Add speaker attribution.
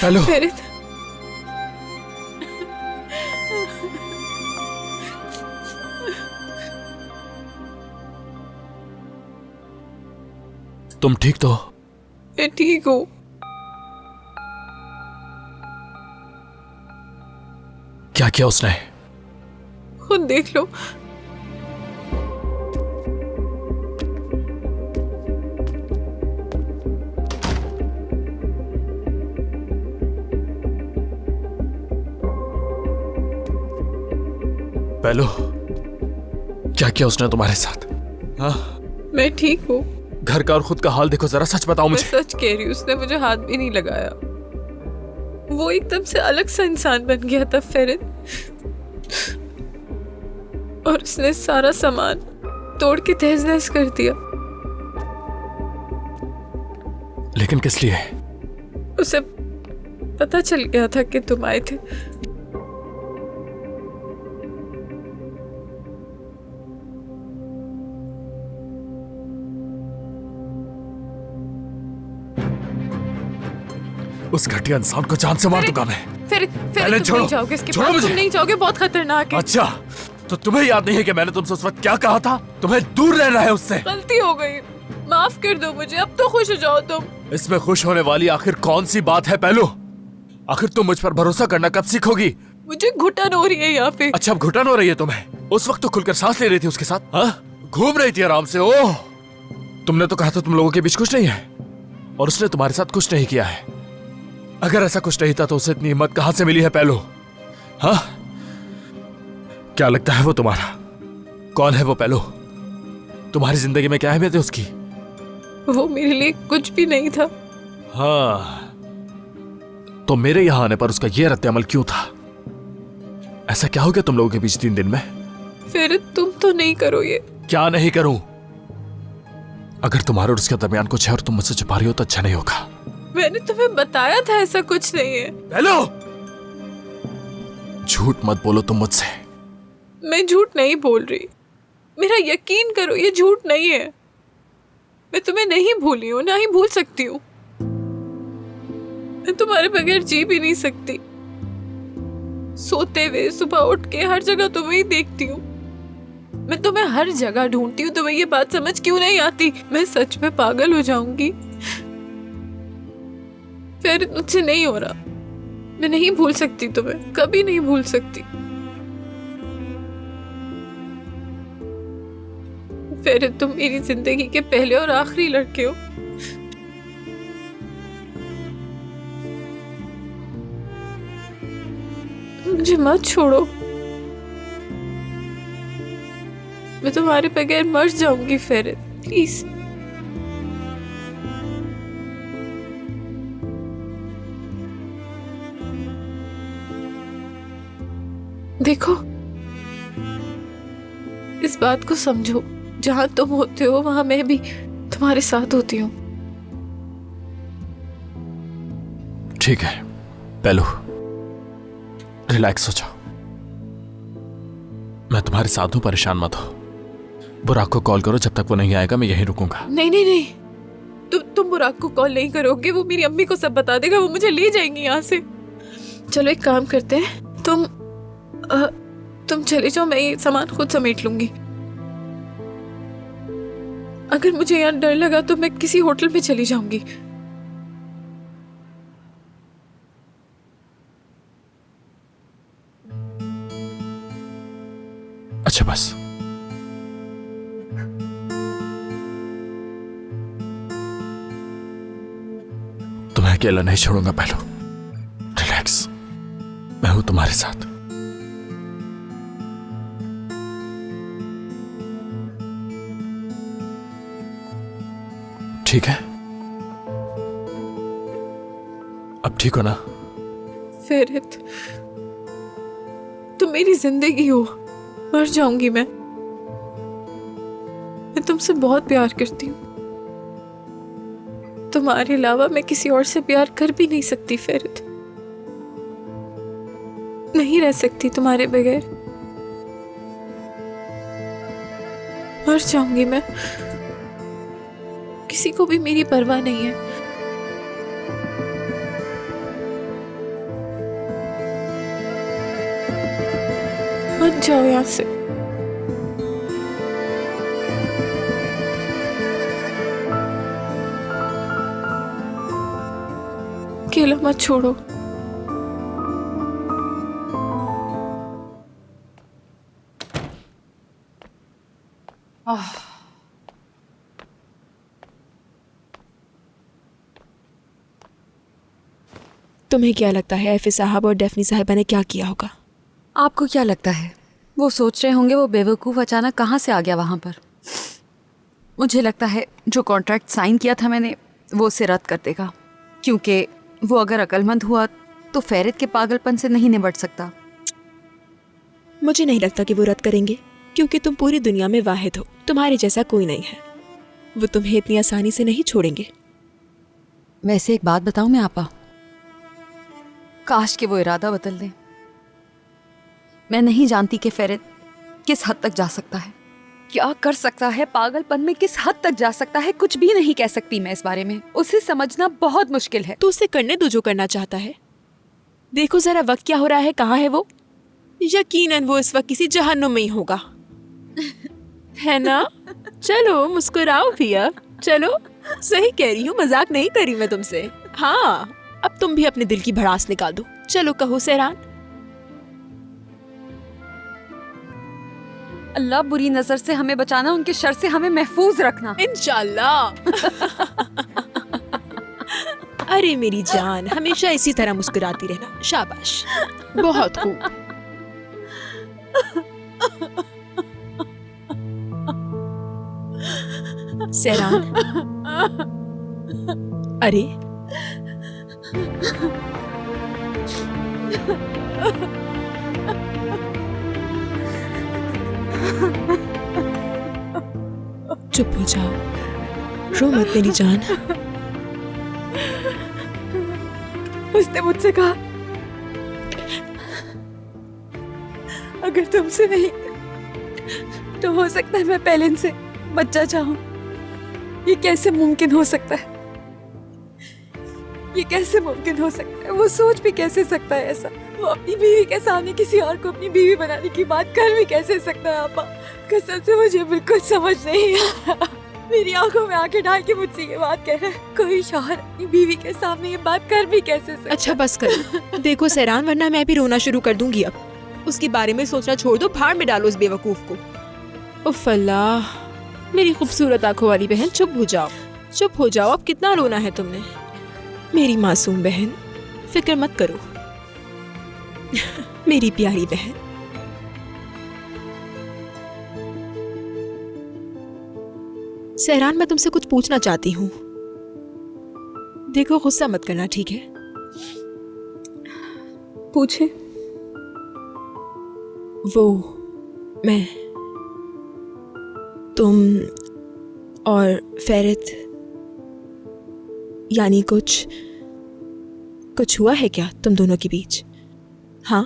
Speaker 1: पहलू
Speaker 2: फेरित,
Speaker 1: तुम ठीक तो?
Speaker 2: मैं ठीक हूँ।
Speaker 1: क्या किया उसने?
Speaker 2: खुद देख लो।
Speaker 1: पहलू, क्या किया उसने तुम्हारे साथ? हाँ?
Speaker 2: मैं ठीक हूँ।
Speaker 1: घर का और खुद का हाल देखो जरा, सच बताओ
Speaker 2: मैं
Speaker 1: मुझे।
Speaker 2: सच कह रही हूँ, उसने मुझे हाथ भी नहीं लगाया। वो एकदम से अलग सा इंसान बन गया था फेरित, और उसने सारा सामान तोड़ के तहस नहस कर दिया।
Speaker 1: लेकिन किस लिए?
Speaker 2: उसे पता चल गया था कि तुम आए थे।
Speaker 1: उस घटिया इंसान को जान से मार दूंगा मैं।
Speaker 2: फिर
Speaker 1: पहले
Speaker 2: तुम
Speaker 1: छोड़ो,
Speaker 2: नहीं जाओगे इसके
Speaker 1: छोड़ो
Speaker 2: पास,
Speaker 1: मुझे।
Speaker 2: तुम नहीं जाओगे, बहुत खतरनाक है।
Speaker 1: अच्छा, तो तुम्हें याद नहीं है कि मैंने तुमसे उस वक्त क्या कहा था? तुम्हें दूर रहना है उससे।
Speaker 2: गलती हो गई, माफ कर दो मुझे, अब तो खुश हो जाओ तुम।
Speaker 1: इसमें खुश होने वाली आखिर कौन सी बात है पहलू? आखिर तुम मुझ पर भरोसा करना कब सीखोगी?
Speaker 2: मुझे घुटन हो रही है यहाँ पे।
Speaker 1: अच्छा, अब घुटन हो रही है तुम्हें? उस वक्त तो खुलकर सांस ले रही थी उसके साथ, हाँ? घूम रही थी आराम से। ओह, तुमने तो कहा था तुम लोगों के बीच कुछ नहीं है, और उसने तुम्हारे साथ कुछ नहीं किया है। अगर ऐसा कुछ नहीं था तो उसे इतनी हिम्मत कहां से मिली है पहलू? हाँ? क्या लगता है वो तुम्हारा? कौन है वो पहलू? तुम्हारी जिंदगी में क्या अहमियत है उसकी?
Speaker 2: वो मेरे लिए कुछ भी नहीं था।
Speaker 1: हाँ, तो मेरे यहां आने पर उसका ये रद्द-ए-अमल क्यों था? ऐसा क्या हो गया तुम लोगों के बीच 3 दिन में?
Speaker 2: फिर तुम तो नहीं करो ये।
Speaker 1: क्या नहीं करूं? अगर तुम्हारे और उसके दरमियान कुछ है और तुम मुझसे छुपा रही हो तो अच्छा नहीं होगा।
Speaker 2: मैंने तुम्हें बताया था ऐसा कुछ नहीं है।
Speaker 1: हेलो, झूठ मत बोलो तुम मुझसे।
Speaker 2: मैं झूठ नहीं बोल रही, मेरा यकीन करो, ये झूठ नहीं है। मैं तुम्हें नहीं भूली हूँ, ना ही भूल सकती हूँ। मैं तुम्हारे बगैर जी भी नहीं सकती। सोते हुए सुबह उठ के हर जगह तुम्हें ही देखती हूँ। मैं तुम्हें हर जगह ढूंढती हूँ, तुम्हें ये बात समझ क्यों नहीं आती? मैं सच में पागल हो जाऊंगी। फिर मुझसे नहीं हो रहा, मैं नहीं भूल सकती तुम्हें, कभी नहीं भूल सकती। फिर तुम मेरी जिंदगी के पहले और आखिरी लड़के हो। मुझे मत छोड़ो, मैं तुम्हारे बगैर मर जाऊंगी फेरित, प्लीज। देखो, इस बात को समझो, जहां तुम होते हो वहां मैं भी तुम्हारे साथ होती हूँ।
Speaker 1: ठीक है पहलू, रिलैक्स हो जाओ। मैं तुम्हारे साथ हूं, परेशान मत हो। बुराक को कॉल करो, जब तक वो नहीं आएगा मैं यहीं रुकूंगा।
Speaker 2: नहीं नहीं नहीं, तुम बुराक को कॉल नहीं करोगे, वो मेरी अम्मी को सब बता देगा, वो मुझे ले जाएंगी यहाँ से। चलो एक काम करते हैं, तुम चले जाओ, मैं ये सामान खुद समेट लूंगी। अगर मुझे यहाँ डर लगा तो मैं किसी होटल में चली जाऊंगी।
Speaker 1: अच्छा बस, तुम्हें अकेला नहीं छोड़ूंगा पहलू। रिलैक्स, मैं हूं तुम्हारे साथ। ठीक है? अब ठीक हो ना?
Speaker 2: फेरित, तुम मेरी जिंदगी हो, मर जाऊंगी मैं तुमसे बहुत प्यार करती हूँ। तुम्हारे अलावा मैं किसी और से प्यार कर भी नहीं सकती फेरित, नहीं रह सकती तुम्हारे बगैर, मर जाऊंगी मैं। किसी को भी मेरी परवाह नहीं है। मत जाओ यहाँ से, अकेला मत छोड़ो। तुम्हें क्या लगता है एफए साहब और डेफनी साहिबा ने क्या किया होगा?
Speaker 3: आपको क्या लगता है? वो सोच रहे होंगे वो बेवकूफ़ अचानक कहाँ से आ गया वहाँ पर। मुझे लगता है जो कॉन्ट्रैक्ट साइन किया था मैंने वो उसे रद्द कर देगा, क्योंकि वो अगर अक्लमंद हुआ तो फेरित के पागलपन से नहीं निपट सकता।
Speaker 2: मुझे नहीं लगता कि वो रद्द करेंगे, क्योंकि तुम पूरी दुनिया में वाहिद हो, तुम्हारे जैसा कोई नहीं है। वो तुम्हें इतनी आसानी से नहीं छोड़ेंगे।
Speaker 3: वैसे एक बात बताऊं मैं आपा, काश कि वो इरादा बदल दें। मैं नहीं जानती कि फेरित किस हद तक जा सकता है, क्या कर सकता है, पागलपन में किस हद तक जा सकता है, कुछ भी नहीं कह सकती मैं इस बारे में। उसे समझना बहुत मुश्किल है।
Speaker 2: तो उसे करने दो जो करना चाहता है। देखो जरा वक्त क्या हो रहा है, कहाँ है वो? यकीनन वो इस वक्त किसी जहन्नुम में ही होगा, है ना? चलो मुस्कुराओ भी अब, चलो। सही कह रही हूँ, मजाक नहीं करी मैं तुमसे। हाँ, अब तुम भी अपने दिल की भड़ास निकाल दो। चलो कहो सहरान।
Speaker 3: अल्लाह बुरी नजर से हमें बचाना, उनके शर से हमें महफूज रखना,
Speaker 2: इंशाल्लाह। अरे मेरी जान, हमेशा इसी तरह मुस्कुराती रहना। शाबाश, बहुत खूब। सहरान, अरे चुप हो जाओ, रो मत मेरी जान।
Speaker 3: उसने मुझसे कहा अगर तुमसे नहीं तो हो सकता है मैं पहले से बच्चा चाहूं। ये कैसे मुमकिन हो सकता है? ये कैसे मुमकिन हो सकता है? वो सोच भी कैसे सकता है ऐसा? वो अपनी बीवी के सामने किसी और को अपनी बीवी बनाने की बात कर भी कैसे सकता है? आपा कसम से मुझे बिल्कुल समझ नहीं आ रहा। मेरी आंखों में आंखें डाल के मुझसे ये बात कह रहा है। कोई शौहर अपनी बीवी के सामने ये बात कर भी कैसे सकता?
Speaker 2: अच्छा बस कर, देखो सहरान, वरना मैं भी रोना शुरू कर दूंगी। अब उसके बारे में सोचना छोड़ दो, भाड़ में डालो उस बेवकूफ को। उफ अल्लाह, मेरी खूबसूरत आंखों वाली बहन, चुप हो जाओ, चुप हो जाओ। अब कितना रोना है तुमने, मेरी मासूम बहन? फिक्र मत करो मेरी प्यारी बहन। सहरान, मैं तुमसे कुछ पूछना चाहती हूँ। देखो गुस्सा मत करना, ठीक है?
Speaker 3: पूछे।
Speaker 2: वो मैं, तुम और फेरित, यानी कुछ हुआ है क्या तुम दोनों के बीच? हाँ,